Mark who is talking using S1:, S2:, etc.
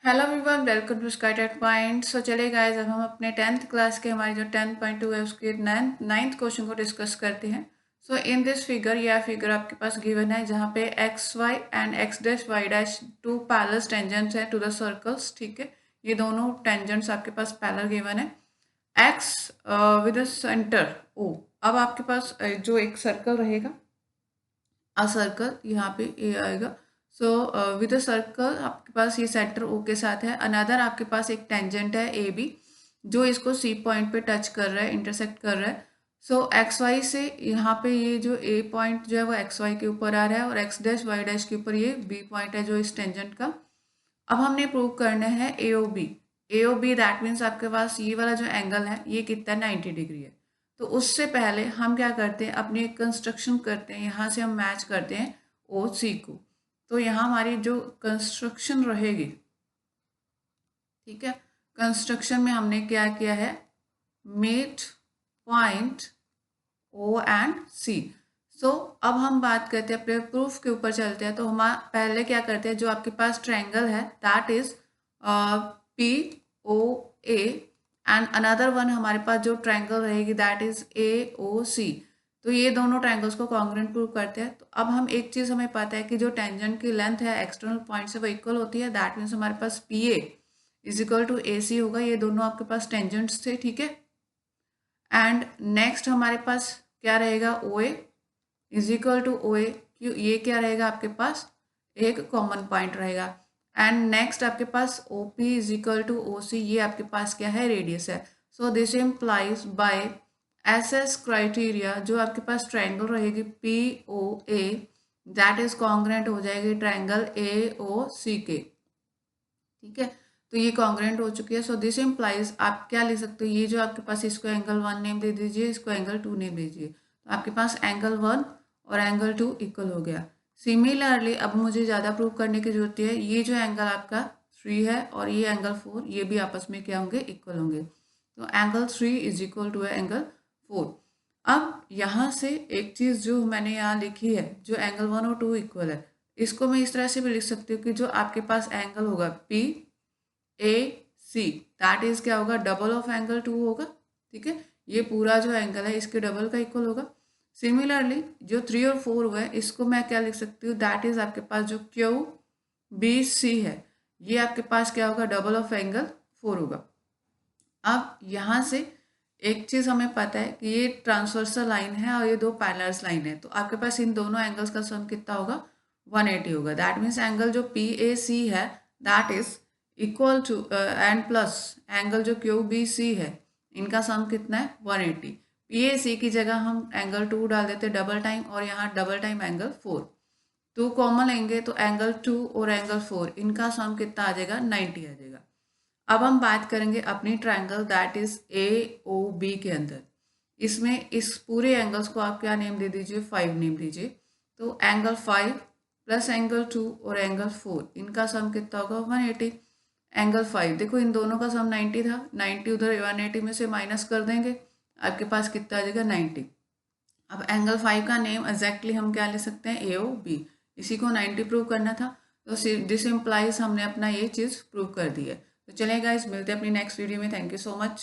S1: Hello everyone, welcome to Skytech point. So चलिए guys, अब हम अपने 10th क्लास के हमारी जो 10.2 है उसके नाइन्थ क्वेश्चन को डिस्कस करते हैं। सो इन दिस फिगर, यह फिगर आपके पास गिवन है जहाँ पे X Y and X dash Y dash two parallel tangents है टू द सर्कल्स। ठीक है, ये दोनों टेंजेंट्स आपके पास पैरेलल गिवन है। X with centre O. अब आपके पास जो एक सर्कल रहेगा, अ सर्कल, यहाँ पे ए आएगा। सो विद अ सर्कल आपके पास ये सेंटर ओ के साथ है। अनदर आपके पास एक टेंजेंट है ए बी, जो इसको सी पॉइंट पे टच कर रहा है, इंटरसेक्ट कर रहा है। सो एक्स वाई से यहाँ पे ये जो ए पॉइंट जो है वो एक्स वाई के ऊपर आ रहा है और एक्स डैश वाई डैश के ऊपर ये बी पॉइंट है जो इस टेंजेंट का। अब हमने प्रूव करना है A O B. A O B that means आपके पास ये वाला जो एंगल है ये कितना 90 डिग्री है। तो उससे पहले हम क्या करते हैं, अपनी कंस्ट्रक्शन करते हैं, यहाँ से हम मैच करते हैं ओ सी को। तो यहाँ हमारी जो कंस्ट्रक्शन रहेगी, ठीक है, कंस्ट्रक्शन में हमने क्या किया है, मेट पॉइंट ओ एंड सी। सो अब हम बात करते हैं अपने प्रूफ के ऊपर चलते हैं। तो हम पहले क्या करते हैं, जो आपके पास ट्रायंगल है that is P O A and another one हमारे पास जो ट्रायंगल रहेगी दैट इज ए ओ सी। तो ये दोनों ट्रायंगल्स को कॉन्ग्रुएंट प्रूव करते हैं। तो अब हम एक चीज़ हमें पता है कि जो टेंजेंट की लेंथ है एक्सटर्नल पॉइंट से वो इक्वल होती है। दैट मीन्स हमारे पास P A is equal to A C होगा। ये दोनों आपके पास टेंजेंट्स थे, ठीक है। एंड नेक्स्ट हमारे पास क्या रहेगा, O A is equal to O A, ये क्या रहेगा आपके पास, एक कॉमन पॉइंट रहेगा। एंड नेक्स्ट आपके पास O P is equal to O C, ये आपके पास क्या है, रेडियस है। So this implies by S S criteria, जो आपके पास ट्रायंगल रहेगी P O A that is congruent हो जाएगी ट्रायंगल ए ओ सी के, ठीक है। तो ये कॉन्ग्रुएंट हो चुकी है। सो दिस इम्प्लाइज आप क्या लिख सकते हो, ये जो आपके पास इसको एंगल 1 नेम दे दीजिए, इसको एंगल 2 नेम दीजिए। तो आपके पास एंगल 1 और एंगल 2 इक्वल हो गया। सिमिलरली अब मुझे ज़्यादा प्रूव करने की जरूरत है, ये जो एंगल आपका 3 है और ये एंगल 4, ये भी आपस में क्या होंगे, इक्वल होंगे। तो angle 3 is equal to angle 4। अब यहाँ से एक चीज़ जो मैंने यहाँ लिखी है, जो एंगल 1 और 2 इक्वल है, इसको मैं इस तरह से भी लिख सकती हूँ कि जो आपके पास एंगल होगा P A see that is क्या होगा, डबल ऑफ एंगल 2 होगा, ठीक है। ये पूरा जो एंगल है इसके डबल का इक्वल होगा। सिमिलरली जो 3 और 4 हुआ है इसको मैं क्या लिख सकती हूँ, दैट इज आपके पास जो क्यू बी सी है, ये आपके पास क्या होगा, डबल ऑफ एंगल 4 होगा। अब यहाँ से एक चीज़ हमें पता है कि ये ट्रांसवर्सल लाइन है और ये दो पैरेलल लाइन है, तो आपके पास इन दोनों एंगल्स का सम कितना होगा, 180 होगा। दैट मीन्स एंगल जो पी ए सी है that is equal to and plus angle जो क्यू बी सी है, इनका सम कितना है, 180। पी ए सी की जगह हम एंगल 2 डाल देते डबल टाइम और यहाँ डबल टाइम एंगल 4, 2 कॉमन लेंगे तो एंगल 2 और एंगल 4 इनका सम कितना आ जाएगा, 90 आ जाएगा। अब हम बात करेंगे अपनी triangle that is A O B के अंदर। इसमें इस पूरे एंगल्स को आप क्या नेम दे दीजिए, 5 नेम दीजिए। तो एंगल 5 प्लस एंगल 2 और एंगल 4 इनका सम कितना होगा, 180। एंगल 5 देखो इन दोनों का सम 90 था, 90 उधर 180 में से माइनस कर देंगे, आपके पास कितना आ जाएगा, 90। अब एंगल 5 का नेम एग्जैक्टली हम क्या ले सकते हैं, ए ओ बी। इसी को 90 प्रूव करना था, तो दिस इम्प्लाइज हमने अपना ये चीज़ प्रूव कर दी है। तो चलिए गाइस, मिलते हैं अपनी नेक्स्ट वीडियो में। Thank you so much.